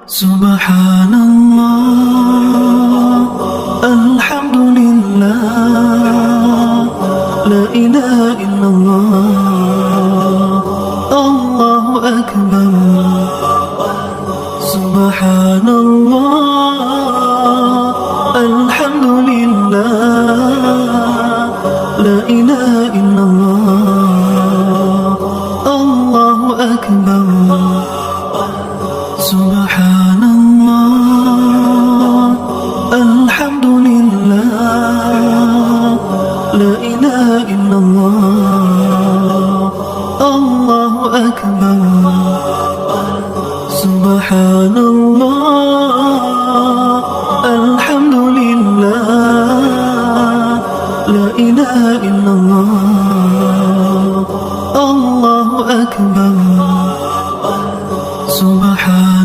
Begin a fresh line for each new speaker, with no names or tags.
سبحان الله، الحمد لله، لا إله إلا الله، الله أكبر. سبحان الله، الحمد لله، لا إله إلا الله، الله أكبر. سبحان الله، الحمد لله، لا إله إلا الله، الله أكبر. سبحان الله، الحمد لله، لا إله إلا الله.